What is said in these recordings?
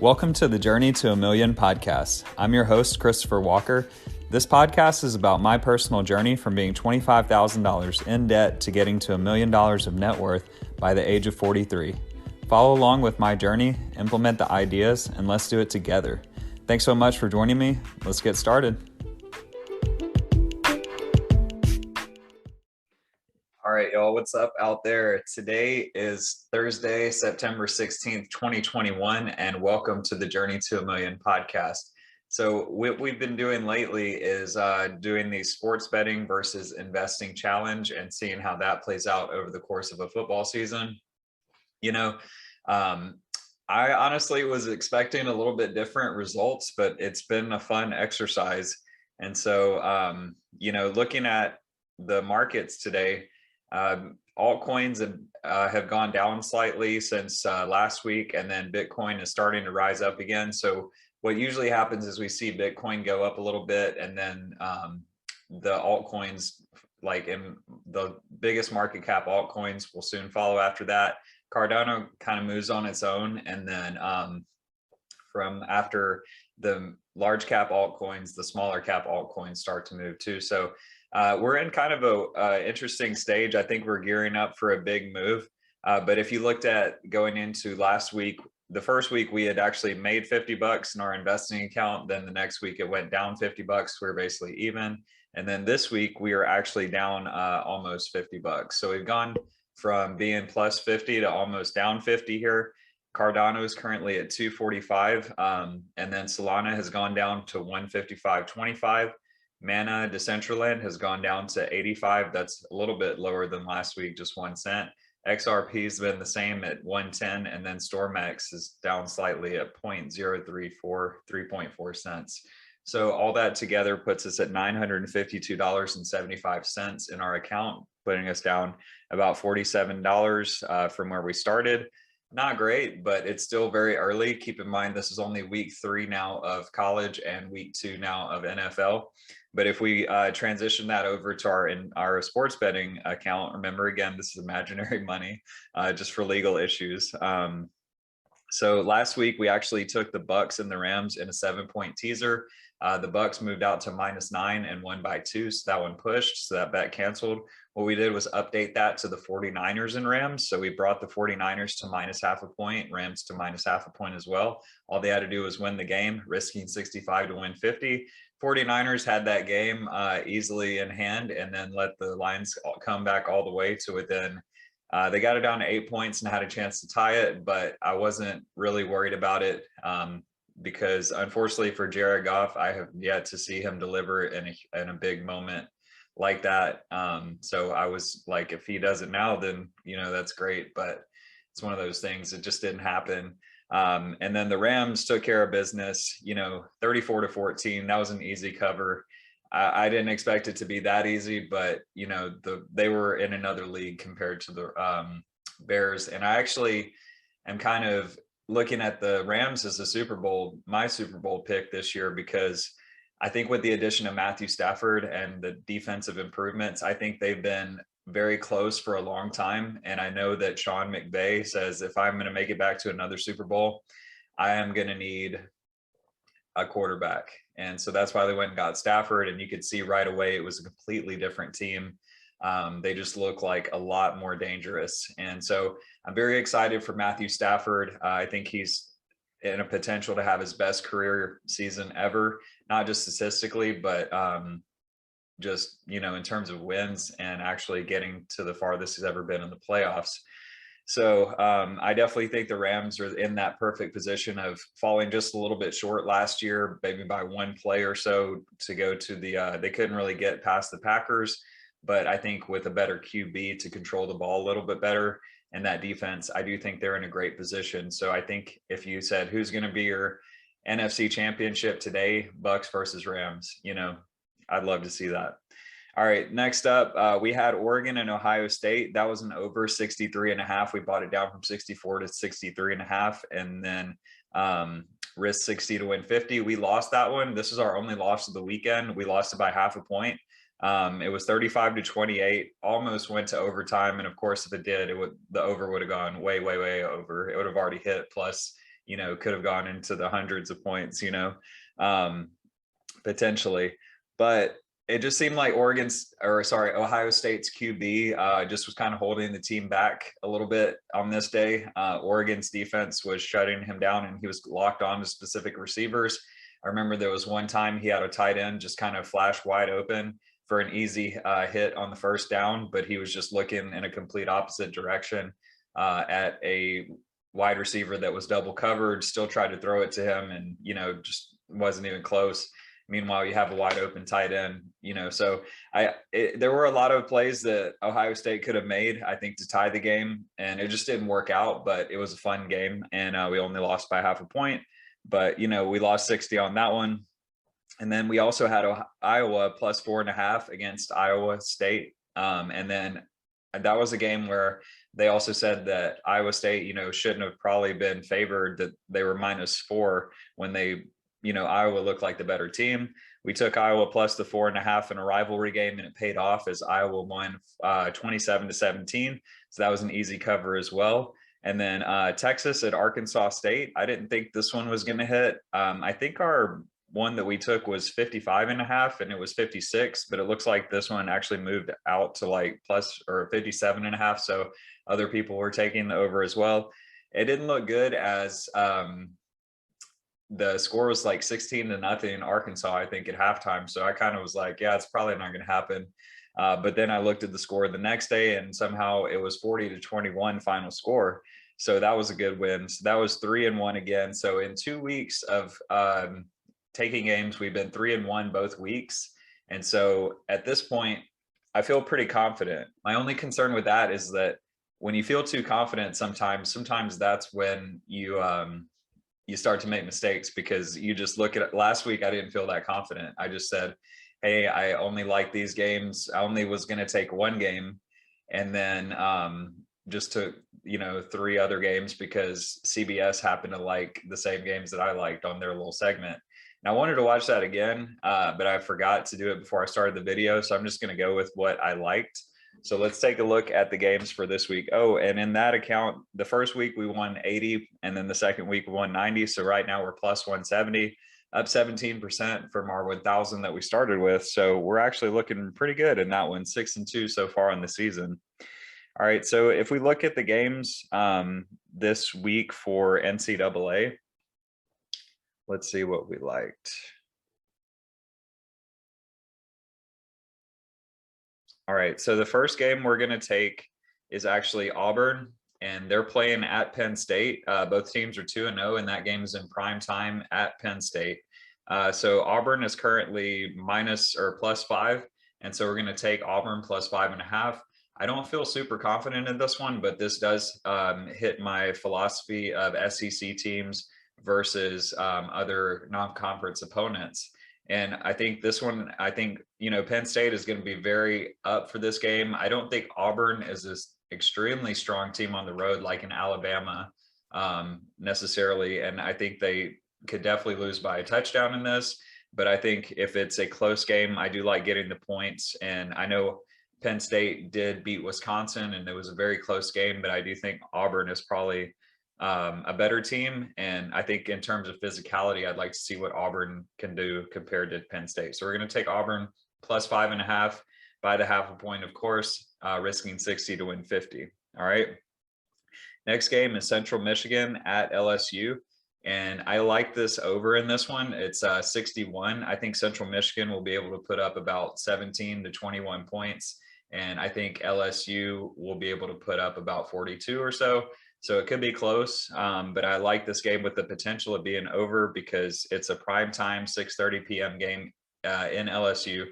Welcome to the Journey to a Million podcast. I'm your host, Christopher Walker. This podcast is about my personal journey from being $25,000 in debt to getting to $1 million of net worth by the age of 43. Follow along with my journey, implement the ideas, and let's do it together. Thanks so much for joining me. Let's get started. All right, y'all, what's up out there? Today is Thursday, September 16th, 2021, and welcome to the Journey to a Million podcast. So what we've been doing lately is doing the sports betting versus investing challenge and seeing how that plays out over the course of a football season. I honestly was expecting a little bit different results, but it's been a fun exercise. And so, looking at the markets today, altcoins have gone down slightly since last week, and then Bitcoin is starting to rise up again. So what usually happens is we see Bitcoin go up a little bit, and then the altcoins, like in the biggest market cap altcoins, will soon follow after that. Cardano kind of moves on its own, and then from after the large cap altcoins, the smaller cap altcoins start to move too. So we're in kind of a interesting stage. I think we're gearing up for a big move. But if you looked at going into last week, the first week we had actually made $50 in our investing account. Then the next week it went down $50. We were basically even. And then this week we are actually down almost $50. So we've gone from being plus 50 to almost down 50 here. Cardano is currently at 245. And then Solana has gone down to 155.25. Mana Decentraland has gone down to 85. That's a little bit lower than last week, just 1 cent. XRP has been the same at 110, and then Stormex is down slightly at 0.034, 3.4 cents. So all that together puts us at $952.75 in our account, putting us down about $47 from where we started. Not great, but it's still very early. Keep in mind, this is only week 3 now of college and week 2 now of NFL. But if we transition that over to our sports betting account, remember, again, this is imaginary money, just for legal issues. So last week we actually took the Bucks and the Rams in a 7-point teaser. The Bucks moved out to -9 and won by 2, so that one pushed, so that bet canceled. What we did was update that to the 49ers and Rams. So we brought the 49ers to -0.5 point, Rams to -0.5 point as well. All they had to do was win the game, risking 65 to win 50. 49ers had that game easily in hand, and then let the Lions come back all the way to within. They got it down to 8 points and had a chance to tie it, but I wasn't really worried about it because unfortunately for Jared Goff, I have yet to see him deliver in a big moment like that. So I was like, if he does it now, then, that's great. But it's one of those things that just didn't happen. And then the Rams took care of business, 34-14. That was an easy cover. I didn't expect it to be that easy, but they were in another league compared to the Bears. And I actually am kind of looking at the Rams as my Super Bowl pick this year, because I think with the addition of Matthew Stafford and the defensive improvements, I think they've been very close for a long time. And I know that Sean McVay says, if I'm going to make it back to another Super Bowl, I am going to need a quarterback. And so that's why they went and got Stafford. And you could see right away it was a completely different team. They just look like a lot more dangerous. And so I'm very excited for Matthew Stafford. I think he's in a potential to have his best career season ever, not just statistically, but just, in terms of wins and actually getting to the farthest he's ever been in the playoffs. So I definitely think the Rams are in that perfect position of falling just a little bit short last year, maybe by 1 play or so, to go to they couldn't really get past the Packers. But I think with a better QB to control the ball a little bit better and that defense, I do think they're in a great position. So I think if you said, who's going to be your NFC championship today, Bucks versus Rams, I'd love to see that. All right, next up, we had Oregon and Ohio State. That was an over 63.5. We bought it down from 64 to 63.5, and then risked 60 to win 50. We lost that one. This is our only loss of the weekend. We lost it by 0.5 point. It was 35-28, almost went to overtime. And of course, if it did, the over would have gone way, way, way over. It would have already hit plus could have gone into the hundreds of points, um, potentially. But it just seemed like Ohio State's QB just was kind of holding the team back a little bit on this day. Oregon's defense was shutting him down, and he was locked on to specific receivers. I remember there was one time he had a tight end just kind of flash wide open for an easy hit on the first down, but he was just looking in a complete opposite direction at a wide receiver that was double covered, still tried to throw it to him, and just wasn't even close. Meanwhile, you have a wide open tight end, so there were a lot of plays that Ohio State could have made, I think, to tie the game, and it just didn't work out. But it was a fun game, and we only lost by half a point. But we lost 60 on that one. And then we also had Iowa plus 4.5 against Iowa State. And then that was a game where they also said that Iowa State, shouldn't have probably been favored, that they were -4 when Iowa looked like the better team. We took Iowa plus the 4.5 in a rivalry game, and it paid off as Iowa won 27-17. So that was an easy cover as well. And then Texas at Arkansas State. I didn't think this one was going to hit. I think our one that we took was 55.5 and it was 56, but it looks like this one actually moved out to like plus or 57.5. So other people were taking the over as well. It didn't look good as the score was like 16-0 in Arkansas, I think, at halftime. So I kind of was like, yeah, it's probably not going to happen. But then I looked at the score the next day, and somehow it was 40-21 final score. So that was a good win. So that was 3-1 again. So in 2 weeks of taking games, we've been 3-1 both weeks. And so at this point, I feel pretty confident. My only concern with that is that when you feel too confident, sometimes that's when you start to make mistakes, because you just look at it. Last week, I didn't feel that confident. I just said, hey, I only like these games. I only was going to take one game, and then just took 3 other games because CBS happened to like the same games that I liked on their little segment. And I wanted to watch that again, but I forgot to do it before I started the video. So I'm just going to go with what I liked. So let's take a look at the games for this week. Oh, and in that account, the first week we won 80, and then the second week we won 90. So right now we're plus 170, up 17% from our 1,000 that we started with. So we're actually looking pretty good in that one, 6-2 so far in the season. All right, so if we look at the games this week for NCAA, let's see what we liked. All right, so the first game we're going to take is actually Auburn, and they're playing at Penn State. Both teams are 2-0, and that game is in prime time at Penn State. So Auburn is currently minus or +5, and so we're going to take Auburn plus 5.5. I don't feel super confident in this one, but this does hit my philosophy of SEC teams versus other non-conference opponents. And I think this one, Penn State is going to be very up for this game. I don't think Auburn is this extremely strong team on the road like in Alabama necessarily. And I think they could definitely lose by a touchdown in this. But I think if it's a close game, I do like getting the points. And I know Penn State did beat Wisconsin, and it was a very close game, but I do think Auburn is probably a better team. And I think in terms of physicality, I'd like to see what Auburn can do compared to Penn State. So we're going to take Auburn plus 5.5 by the half a point, of course, risking 60 to win 50. All right. Next game is Central Michigan at LSU. And I like this over in this one. It's 61. I think Central Michigan will be able to put up about 17 to 21 points. And I think LSU will be able to put up about 42 or so. So it could be close, but I like this game with the potential of being over because it's a primetime 6:30 p.m. game in LSU.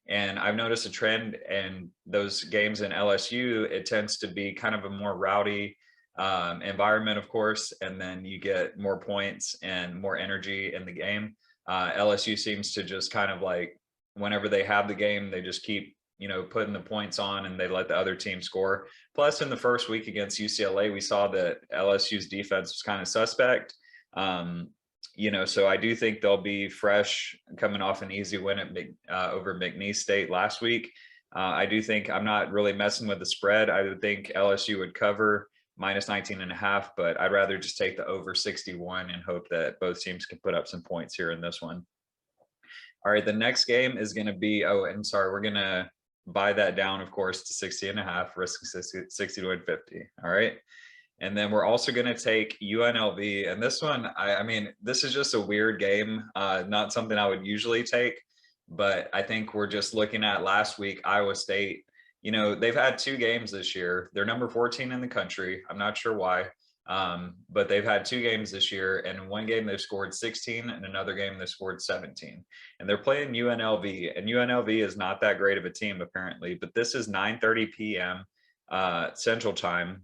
And I've noticed a trend in those games in LSU. It tends to be kind of a more rowdy environment, of course, and then you get more points and more energy in the game. LSU seems to just kind of like, whenever they have the game, they just keep putting the points on, and they let the other team score. Plus, in the first week against UCLA, we saw that LSU's defense was kind of suspect. So I do think they'll be fresh coming off an easy win at over McNeese State last week. I do think I'm not really messing with the spread. I would think LSU would cover minus 19.5, but I'd rather just take the over 61 and hope that both teams can put up some points here in this one. All right, the next game is going to be, oh, and sorry, we're going to buy that down, of course, to 60.5, risk 60 to win 50. All right. And then we're also going to take UNLV. And this one, I mean, this is just a weird game, not something I would usually take. But I think we're just looking at last week, Iowa State. You know, they've had 2 games this year. They're number 14 in the country. I'm not sure why. But they've had 2 games this year. And in one game, they've scored 16. And another game, they scored 17. And they're playing UNLV. And UNLV is not that great of a team, apparently. But this is 9:30 p.m. Central Time,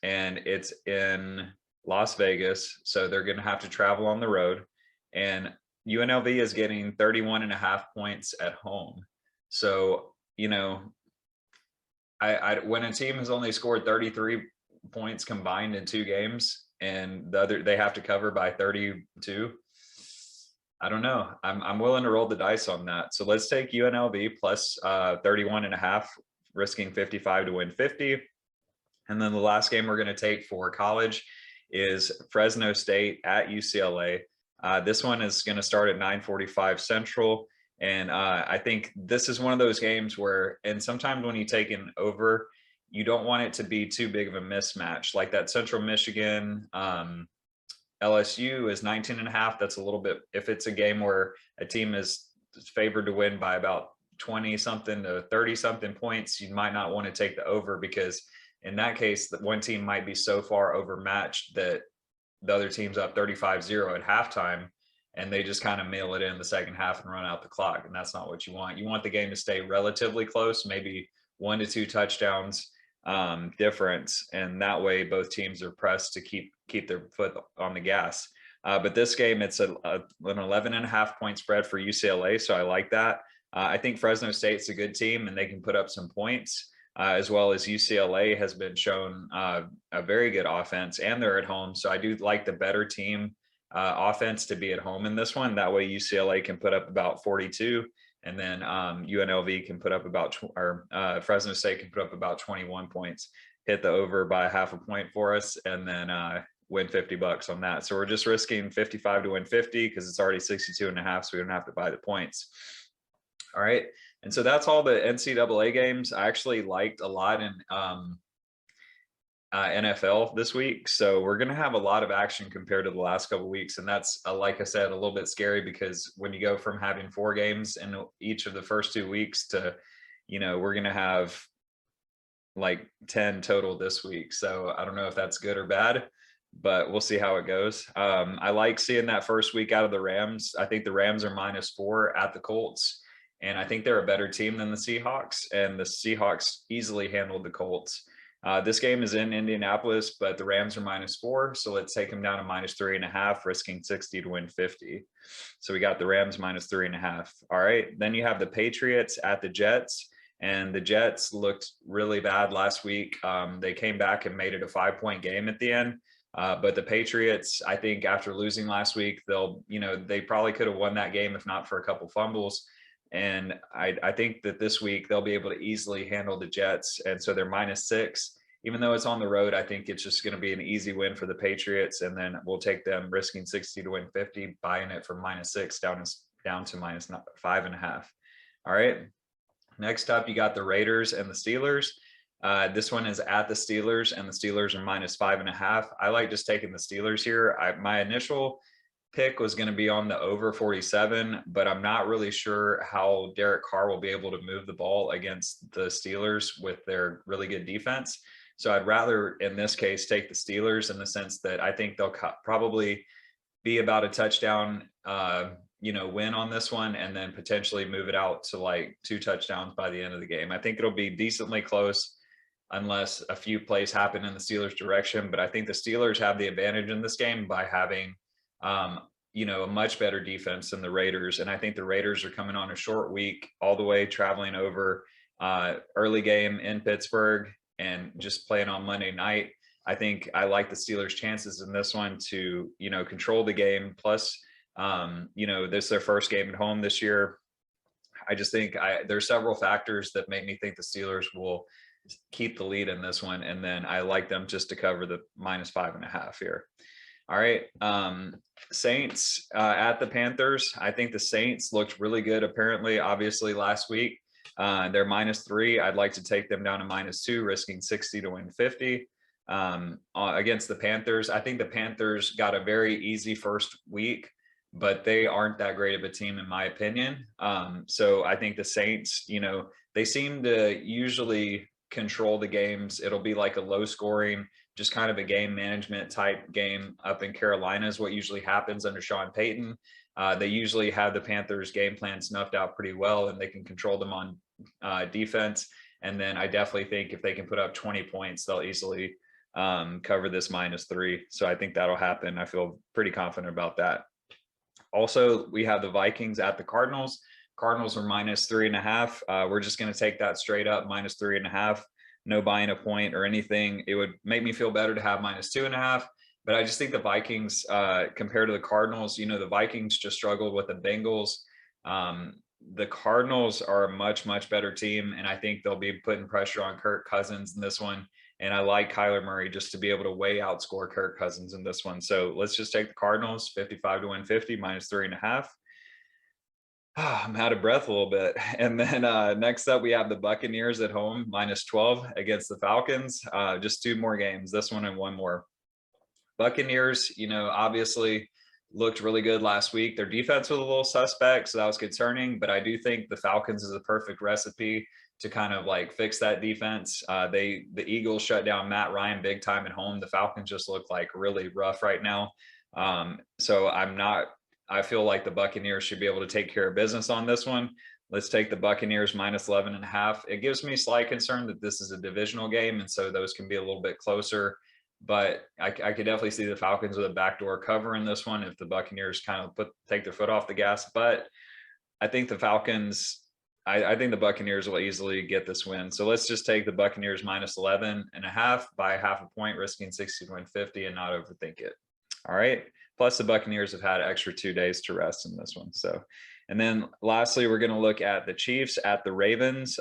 and it's in Las Vegas, so they're going to have to travel on the road, and UNLV is getting 31.5 points at home. So, you know, when a team has only scored 33 points combined in 2 games and they have to cover by 32, I don't know. I'm willing to roll the dice on that. So let's take UNLV plus 31.5, risking 55 to win 50. And then the last game we're going to take for college is Fresno State at UCLA. This one is going to start at 9:45 Central. And I think this is one of those games where, and sometimes when you take an over, you don't want it to be too big of a mismatch. Like that Central Michigan LSU is 19.5. That's a little bit, if it's a game where a team is favored to win by about 20 something to 30 something points, you might not want to take the over, because in that case, that one team might be so far overmatched that the other team's up 35-0 at halftime, and they just kind of mail it in the second half and run out the clock. And that's not what you want. You want the game to stay relatively close, maybe 1 to 2 touchdowns difference. And that way both teams are pressed to keep their foot on the gas. But this game, it's an 11.5 point spread for UCLA. So I like that. I think Fresno State's a good team and they can put up some points. As well as UCLA has been shown a very good offense, and they're at home. So I do like the better team offense to be at home in this one. That way UCLA can put up about 42, and then UNLV can put up about, Fresno State can put up about 21 points, hit the over by 0.5 point for us, and then win $50 on that. So we're just risking 55 to win 50 because it's already 62.5, so we don't have to buy the points. All right. And so that's all the NCAA games. I actually liked a lot in NFL this week. So we're going to have a lot of action compared to the last couple of weeks. And that's, like I said, a little bit scary, because when you go from having 4 games in each of the first 2 weeks to, you know, we're going to have like 10 total this week. So I don't know if that's good or bad, but we'll see how it goes. I like seeing that first week out of the Rams. I think the Rams are -4 at the Colts. And I think they're a better team than the Seahawks, and the Seahawks easily handled the Colts. This game is in Indianapolis, but the Rams are -4. So let's take them down to -3.5, risking 60 to win 50. So we got the Rams -3.5. All right. Then you have the Patriots at the Jets, and the Jets looked really bad last week. They came back and made it a 5-point game at the end. But the Patriots, I think after losing last week, they probably could have won that game if not for a couple fumbles. And I think that this week they'll be able to easily handle the Jets. And so they're -6. Even though it's on the road, I think it's just going to be an easy win for the Patriots. And then we'll take them risking 60 to win 50, buying it from -6 down to -5.5. All right. Next up, you got the Raiders and the Steelers. This one is at the Steelers, and the Steelers are -5.5. I like just taking the Steelers here. My initial pick was going to be on the over 47, but I'm not really sure how Derek Carr will be able to move the ball against the Steelers with their really good defense. So I'd rather, in this case, take the Steelers, in the sense that I think they'll probably be about a touchdown, win on this one, and then potentially move it out to like 2 touchdowns by the end of the game. I think it'll be decently close unless a few plays happen in the Steelers' direction. But I think the Steelers have the advantage in this game by having a much better defense than the Raiders. And I think the Raiders are coming on a short week, all the way traveling over, early game in Pittsburgh and just playing on Monday night. I think I like the Steelers' chances in this one to, control the game. Plus, this is their first game at home this year. I just think there's several factors that make me think the Steelers will keep the lead in this one. And then I like them just to cover the -5.5 here. All right. Saints at the Panthers. I think the Saints looked really good, apparently, obviously, last week. They're -3. I'd like to take them down to -2, risking 60 to win 50 against the Panthers. I think the Panthers got a very easy first week, but they aren't that great of a team, in my opinion. So I think the Saints, they seem to usually control the games. It'll be like a low scoring, just kind of a game management type game up in Carolina is what usually happens under Sean Payton. They usually have the Panthers game plan snuffed out pretty well, and they can control them on defense. And then I definitely think if they can put up 20 points, they'll easily cover this -3. So I think that'll happen. I feel pretty confident about that. Also, we have the Vikings at the Cardinals. Cardinals are -3.5. We're just going to take that straight up, -3.5. No buying a point or anything. It would make me feel better to have -2.5. But I just think the Vikings, compared to the Cardinals, the Vikings just struggled with the Bengals. The Cardinals are a much, much better team, and I think they'll be putting pressure on Kirk Cousins in this one. And I like Kyler Murray just to be able to way outscore Kirk Cousins in this one. So let's just take the Cardinals, 55 to win 50, -3.5. I'm out of breath a little bit. And then next up, we have the Buccaneers at home, -12 against the Falcons. Just 2 more games, this one and one more. Buccaneers, obviously looked really good last week. Their defense was a little suspect, so that was concerning. But I do think the Falcons is a perfect recipe to kind of like fix that defense. The Eagles shut down Matt Ryan big time at home. The Falcons just look like really rough right now. So I feel like the Buccaneers should be able to take care of business on this one. Let's take the Buccaneers -11.5. It gives me slight concern that this is a divisional game, and so those can be a little bit closer. But I could definitely see the Falcons with a backdoor cover in this one if the Buccaneers kind of take their foot off the gas. But I think the Falcons, I think the Buccaneers will easily get this win. So let's just take the Buccaneers -11.5 by 0.5 point, risking 60 to win 50 and not overthink it. All right. Plus the Buccaneers have had extra 2 days to rest in this one. So, and then lastly, we're going to look at the Chiefs at the Ravens.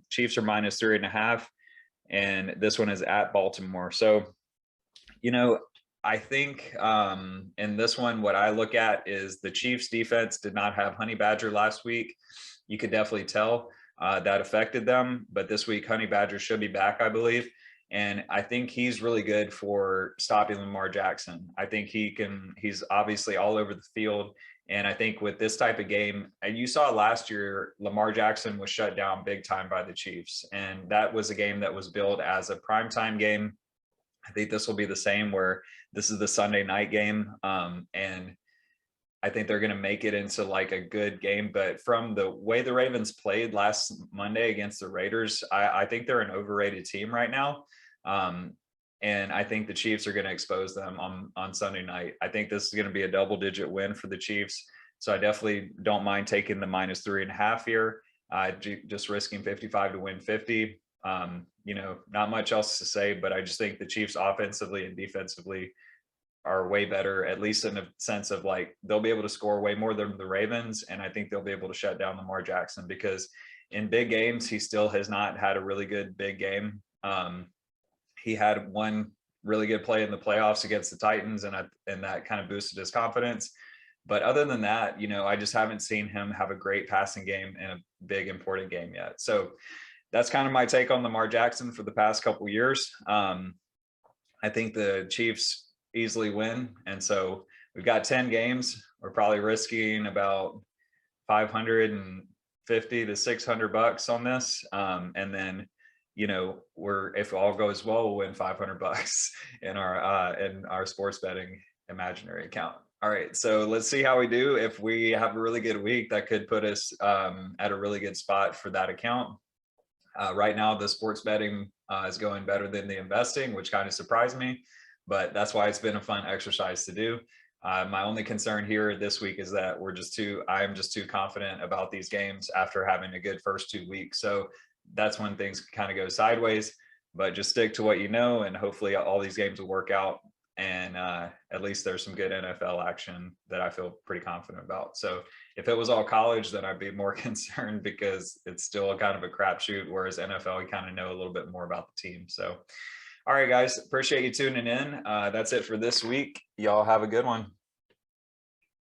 Chiefs are -3.5, and this one is at Baltimore. So, I think in this one, what I look at is the Chiefs defense did not have Honey Badger last week. You could definitely tell that affected them. But this week, Honey Badger should be back, I believe. And I think he's really good for stopping Lamar Jackson. I think he's obviously all over the field. And I think with this type of game, and you saw last year, Lamar Jackson was shut down big time by the Chiefs. And that was a game that was billed as a primetime game. I think this will be the same, where this is the Sunday night game. And I think they're going to make it into like a good game. But from the way the Ravens played last Monday against the Raiders, I think they're an overrated team right now. And I think the Chiefs are going to expose them on Sunday night. I think this is going to be a double-digit win for the Chiefs. So I definitely don't mind taking the -3.5 here, just risking 55 to win 50. Not much else to say, but I just think the Chiefs offensively and defensively are way better, at least in the sense of like they'll be able to score way more than the Ravens. And I think they'll be able to shut down Lamar Jackson, because in big games, he still has not had a really good big game. He had one really good play in the playoffs against the Titans, and that kind of boosted his confidence. But other than that, I just haven't seen him have a great passing game in a big important game yet. So that's kind of my take on Lamar Jackson for the past couple of years. I think the Chiefs easily win. And so we've got 10 games. We're probably risking about 550 to 600 bucks on this. And then, if all goes well, we'll win 500 bucks in our sports betting imaginary account. All right, so let's see how we do. If we have a really good week, that could put us at a really good spot for that account. Right now, the sports betting is going better than the investing, which kind of surprised me, but that's why it's been a fun exercise to do. My only concern here this week is that I am just too confident about these games after having a good first 2 weeks. So that's when things kind of go sideways, but just stick to what you know, and hopefully all these games will work out. and at least there's some good NFL action that I feel pretty confident about. So if it was all college, then I'd be more concerned because it's still kind of a crapshoot, whereas NFL, you kind of know a little bit more about the team. So, all right, guys, appreciate you tuning in. That's it for this week. Y'all have a good one.